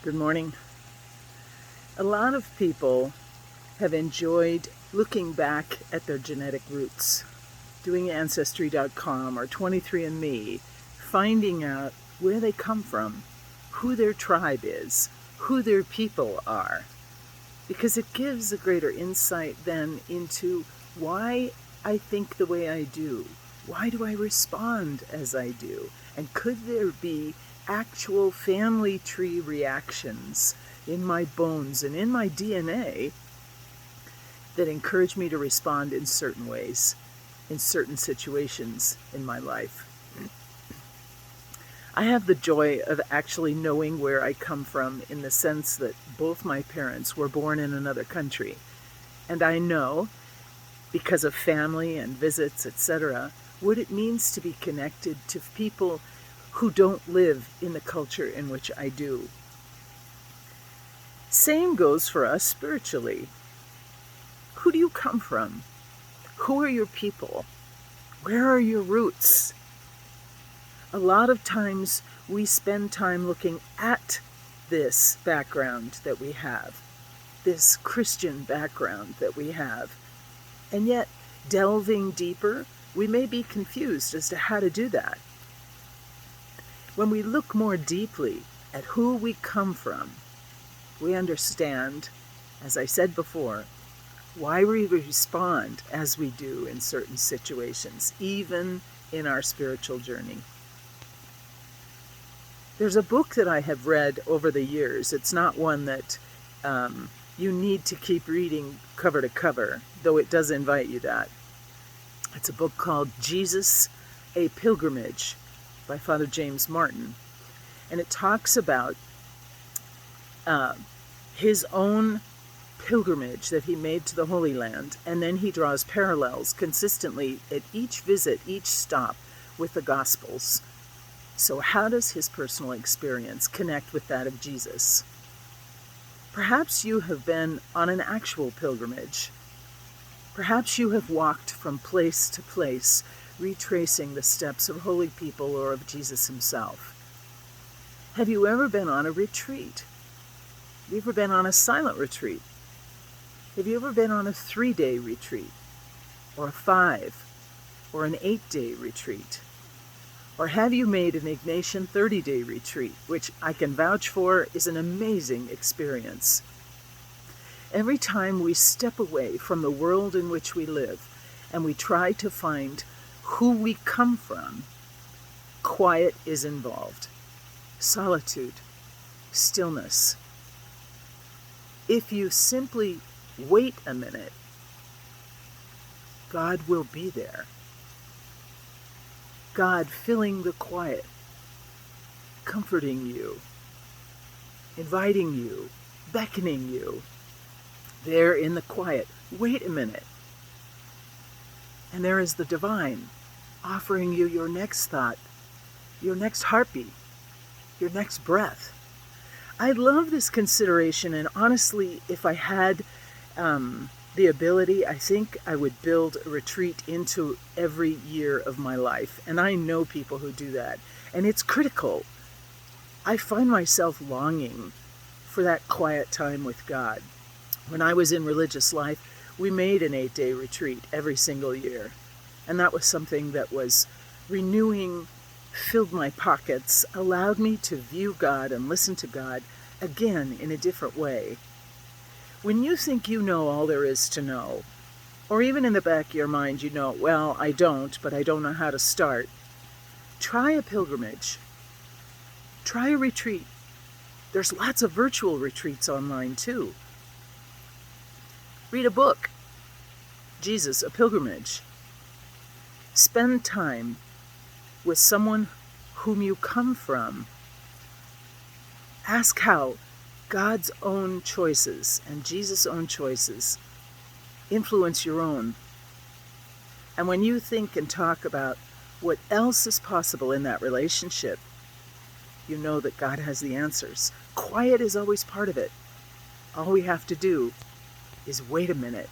Good morning. A lot of people have enjoyed looking back at their genetic roots, doing Ancestry.com or 23andMe, finding out where they come from, who their tribe is, who their people are, because it gives a greater insight then into why I think the way I do. Why do I respond as I do? And could there be actual family tree reactions in my bones and in my DNA that encourage me to respond in certain ways, in certain situations in my life? I have the joy of actually knowing where I come from, in the sense that both my parents were born in another country. And I know, because of family and visits, etc., what it means to be connected to people who don't live in the culture in which I do. Same goes for us spiritually. Who do you come from? Who are your people? Where are your roots? A lot of times we spend time looking at this background that we have, this Christian background that we have, and yet delving deeper, we may be confused as to how to do that. When we look more deeply at who we come from, we understand, as I said before, why we respond as we do in certain situations, even in our spiritual journey. There's a book that I have read over the years. It's not one that you need to keep reading cover to cover, though it does invite you that. It's a book called Jesus, A Pilgrimage by Father James Martin. And it talks about his own pilgrimage that he made to the Holy Land, and then he draws parallels consistently at each visit, each stop, with the Gospels. So how does his personal experience connect with that of Jesus? Perhaps you have been on an actual pilgrimage. Perhaps you have walked from place to place, retracing the steps of holy people or of Jesus himself. Have you ever been on a retreat? Have you ever been on a silent retreat? Have you ever been on a 3-day retreat? Or a 5? Or an 8-day retreat? Or have you made an Ignatian 30-day retreat, which I can vouch for is an amazing experience? Every time we step away from the world in which we live and we try to find who we come from, quiet is involved. Solitude, stillness. If you simply wait a minute, God will be there. God filling the quiet, comforting you, inviting you, beckoning you. There in the quiet, wait a minute. And there is the divine offering you your next thought, your next heartbeat, your next breath. I love this consideration, and honestly, if I had the ability, I think I would build a retreat into every year of my life. And I know people who do that. And it's critical. I find myself longing for that quiet time with God. When I was in religious life, we made an 8-day retreat every single year. And that was something that was renewing, filled my pockets, allowed me to view God and listen to God again in a different way. When you think you know all there is to know, or even in the back of your mind you know, well, I don't, but I don't know how to start, try a pilgrimage. Try a retreat. There's lots of virtual retreats online too. Read a book. Jesus, A Pilgrimage. Spend time with someone whom you come from. Ask how God's own choices and Jesus' own choices influence your own. And when you think and talk about what else is possible in that relationship, you know that God has the answers. Quiet is always part of it. All we have to do is wait a minute